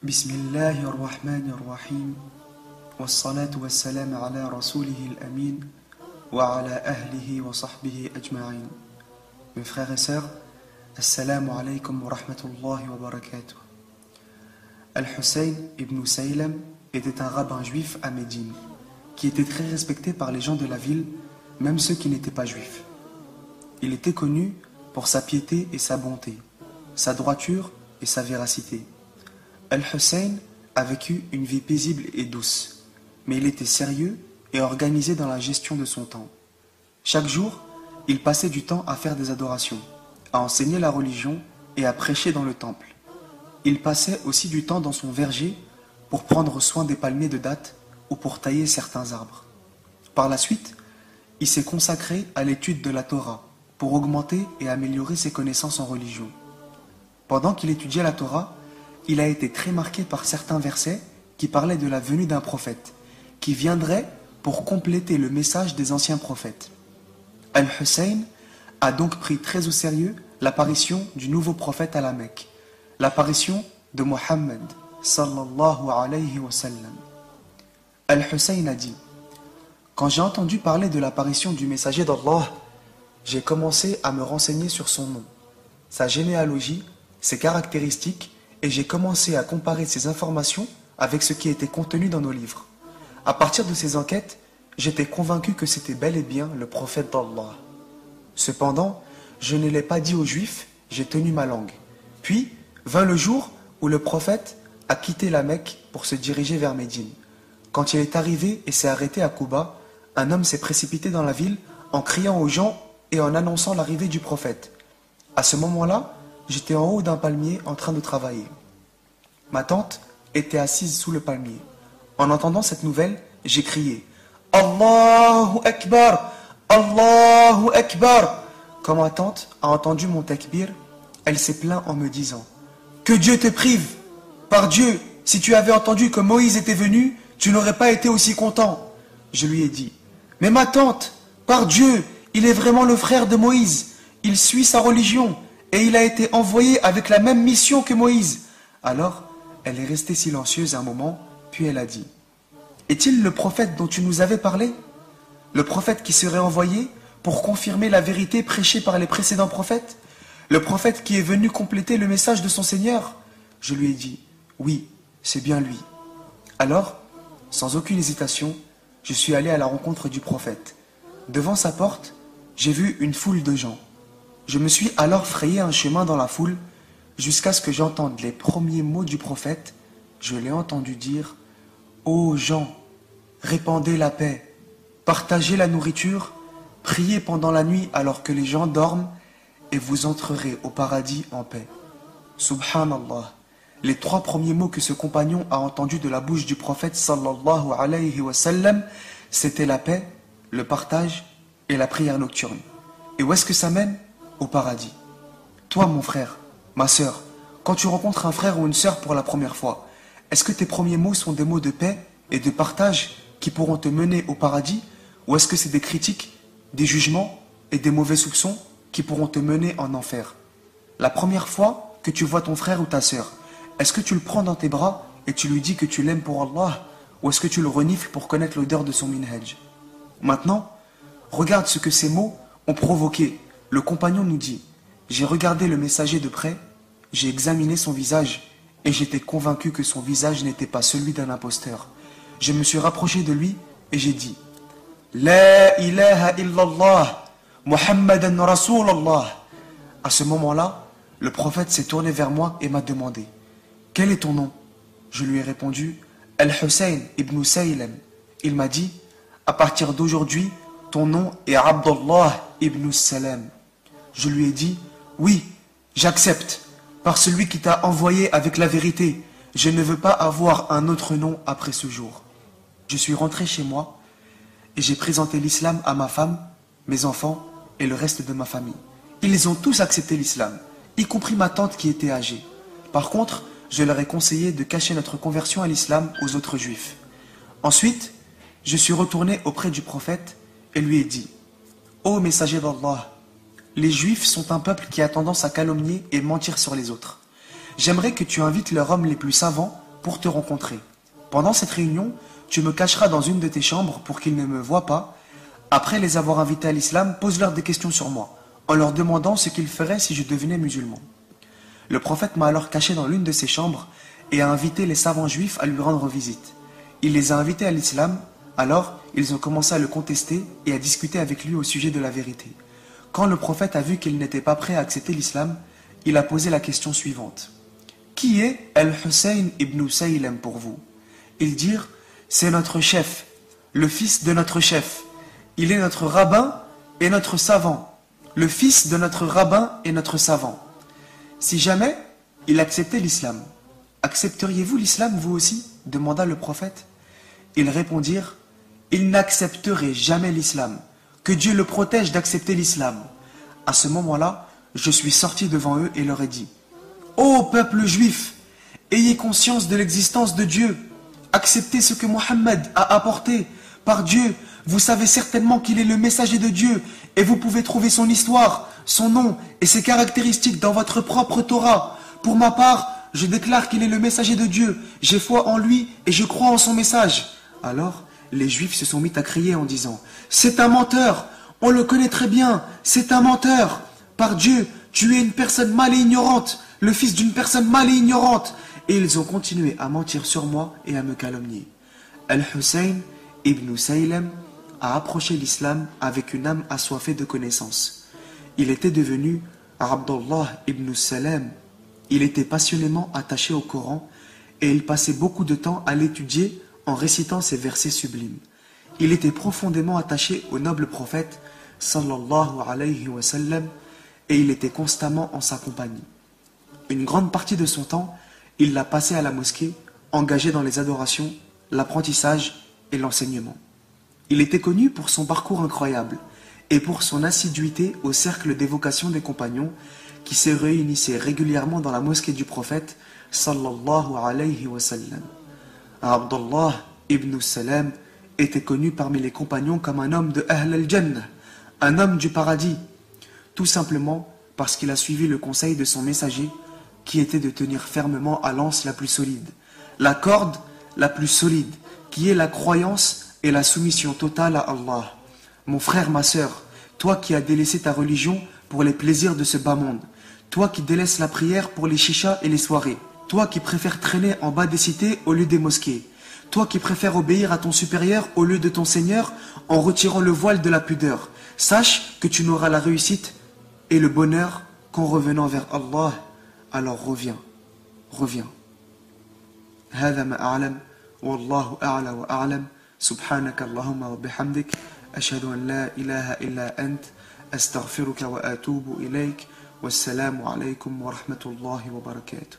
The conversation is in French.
بسم الله الرحمن الرحيم والصلاة والسلام على رسوله الأمين وعلى أهله وصحبه أجمعين. Mes frères et sœurs, Assalamu alaikum wa rahmatullahi wa barakatuh. Al-Hussein ibn Saylam était un rabbin juif à Médine, qui était très respecté par les gens de la ville, même ceux qui n'étaient pas juifs. Il était connu pour sa piété et sa bonté, sa droiture et sa véracité. Al-Hussein a vécu une vie paisible et douce, mais il était sérieux et organisé dans la gestion de son temps. Chaque jour, il passait du temps à faire des adorations, à enseigner la religion et à prêcher dans le temple. Il passait aussi du temps dans son verger pour prendre soin des palmiers de dattes ou pour tailler certains arbres. Par la suite, il s'est consacré à l'étude de la Torah pour augmenter et améliorer ses connaissances en religion. Pendant qu'il étudiait la Torah, il a été très marqué par certains versets qui parlaient de la venue d'un prophète, qui viendrait pour compléter le message des anciens prophètes. Al-Hussein a donc pris très au sérieux l'apparition du nouveau prophète à la Mecque, l'apparition de Mohammed sallallahu alayhi wa sallam. Al-Hussein a dit: quand j'ai entendu parler de l'apparition du messager d'Allah, j'ai commencé à me renseigner sur son nom, sa généalogie, ses caractéristiques, et j'ai commencé à comparer ces informations avec ce qui était contenu dans nos livres. À partir de ces enquêtes, j'étais convaincu que c'était bel et bien le prophète d'Allah. Cependant, je ne l'ai pas dit aux Juifs, j'ai tenu ma langue. Puis, vint le jour où le prophète a quitté la Mecque pour se diriger vers Médine. Quand il est arrivé et s'est arrêté à Kouba, un homme s'est précipité dans la ville en criant aux gens et en annonçant l'arrivée du prophète. À ce moment-là, j'étais en haut d'un palmier en train de travailler. Ma tante était assise sous le palmier. En entendant cette nouvelle, j'ai crié: Allahu Akbar! Allahu Akbar! Quand ma tante a entendu mon takbir, elle s'est plainte en me disant: que Dieu te prive! Par Dieu, si tu avais entendu que Moïse était venu, tu n'aurais pas été aussi content. Je lui ai dit: mais ma tante, par Dieu, il est vraiment le frère de Moïse. Il suit sa religion et il a été envoyé avec la même mission que Moïse. Alors, elle est restée silencieuse un moment, puis elle a dit: est-il le prophète dont tu nous avais parlé? Le prophète qui serait envoyé pour confirmer la vérité prêchée par les précédents prophètes? Le prophète qui est venu compléter le message de son Seigneur? Je lui ai dit: oui, c'est bien lui. Alors, sans aucune hésitation, je suis allé à la rencontre du prophète. Devant sa porte, j'ai vu une foule de gens. Je me suis alors frayé un chemin dans la foule, jusqu'à ce que j'entende les premiers mots du prophète. Je l'ai entendu dire: ô gens, répandez la paix, partagez la nourriture, priez pendant la nuit alors que les gens dorment, et vous entrerez au paradis en paix. Subhanallah. Les trois premiers mots que ce compagnon a entendus de la bouche du prophète sallallahu alayhi wa sallam, c'était la paix, le partage et la prière nocturne. Et où est-ce que ça mène? Au paradis. Toi, mon frère, ma sœur, quand tu rencontres un frère ou une sœur pour la première fois, est-ce que tes premiers mots sont des mots de paix et de partage qui pourront te mener au paradis, ou est-ce que c'est des critiques, des jugements et des mauvais soupçons qui pourront te mener en enfer? La première fois que tu vois ton frère ou ta sœur, est-ce que tu le prends dans tes bras et tu lui dis que tu l'aimes pour Allah, ou est-ce que tu le renifles pour connaître l'odeur de son minhaj? Maintenant, regarde ce que ces mots ont provoqué. Le compagnon nous dit: j'ai regardé le messager de près, j'ai examiné son visage et j'étais convaincu que son visage n'était pas celui d'un imposteur. Je me suis rapproché de lui et j'ai dit: La ilaha illallah, Muhammadan Rasulallah. À ce moment-là, le prophète s'est tourné vers moi et m'a demandé: quel est ton nom? Je lui ai répondu: Al-Hussein ibn Saylam. Il m'a dit: à partir d'aujourd'hui, ton nom est Abdullah ibn Salam. Je lui ai dit: oui, j'accepte, par celui qui t'a envoyé avec la vérité. Je ne veux pas avoir un autre nom après ce jour. Je suis rentré chez moi et j'ai présenté l'islam à ma femme, mes enfants et le reste de ma famille. Ils ont tous accepté l'islam, y compris ma tante qui était âgée. Par contre, je leur ai conseillé de cacher notre conversion à l'islam aux autres juifs. Ensuite, je suis retourné auprès du prophète et lui ai dit: ô messager d'Allah, les juifs sont un peuple qui a tendance à calomnier et mentir sur les autres. J'aimerais que tu invites leurs hommes les plus savants pour te rencontrer. Pendant cette réunion, tu me cacheras dans une de tes chambres pour qu'ils ne me voient pas. Après les avoir invités à l'islam, pose-leur des questions sur moi, en leur demandant ce qu'ils feraient si je devenais musulman. Le prophète m'a alors caché dans l'une de ses chambres et a invité les savants juifs à lui rendre visite. Il les a invités à l'islam, alors ils ont commencé à le contester et à discuter avec lui au sujet de la vérité. Quand le prophète a vu qu'il n'était pas prêt à accepter l'islam, il a posé la question suivante. Qui est Al-Hussein ibn Saylem pour vous? Ils dirent, c'est notre chef, le fils de notre chef. Il est notre rabbin et notre savant, le fils de notre rabbin et notre savant. Si jamais il acceptait l'islam, accepteriez-vous l'islam vous aussi? Demanda le prophète. Ils répondirent, il n'accepterait jamais l'islam, que Dieu le protège d'accepter l'islam. À ce moment-là, je suis sorti devant eux et leur ai dit, ô peuple juif, ayez conscience de l'existence de Dieu, acceptez ce que Mohammed a apporté. Par Dieu, vous savez certainement qu'il est le messager de Dieu et vous pouvez trouver son histoire, son nom et ses caractéristiques dans votre propre Torah. Pour ma part, je déclare qu'il est le messager de Dieu, j'ai foi en lui et je crois en son message. Alors, les Juifs se sont mis à crier en disant, c'est un menteur, on le connaît très bien, c'est un menteur. Par Dieu, tu es une personne mal et ignorante, le fils d'une personne mal et ignorante. Et ils ont continué à mentir sur moi et à me calomnier. Al-Hussein ibn Saylem a approché l'islam avec une âme assoiffée de connaissances. Il était devenu Abdullah ibn Salam. Il était passionnément attaché au Coran et il passait beaucoup de temps à l'étudier en récitant ses versets sublimes. Il était profondément attaché au noble prophète sallallahu alayhi wa sallam et il était constamment en sa compagnie. Une grande partie de son temps, il l'a passé à la mosquée, engagé dans les adorations, l'apprentissage et l'enseignement. Il était connu pour son parcours incroyable et pour son assiduité au cercle d'évocation des compagnons qui se réunissaient régulièrement dans la mosquée du prophète sallallahu alayhi wa sallam. Abdullah ibn Salam était connu parmi les compagnons comme un homme de Ahl al-Jannah, un homme du paradis, tout simplement parce qu'il a suivi le conseil de son messager qui était de tenir fermement à l'anse la plus solide, la corde la plus solide, qui est la croyance et la soumission totale à Allah. Mon frère, ma sœur, toi qui as délaissé ta religion pour les plaisirs de ce bas monde, toi qui délaisses la prière pour les chichas et les soirées, toi qui préfères traîner en bas des cités au lieu des mosquées, toi qui préfères obéir à ton supérieur au lieu de ton Seigneur en retirant le voile de la pudeur, sache que tu n'auras la réussite et le bonheur qu'en revenant vers Allah. Alors reviens. هذا ما أعلم والله أعلى وأعلم سبحانك اللهم وبحمدك أشهد أن لا إله إلا أنت أستغفرك وأتوب إليك والسلام عليكم ورحمة الله وبركاته.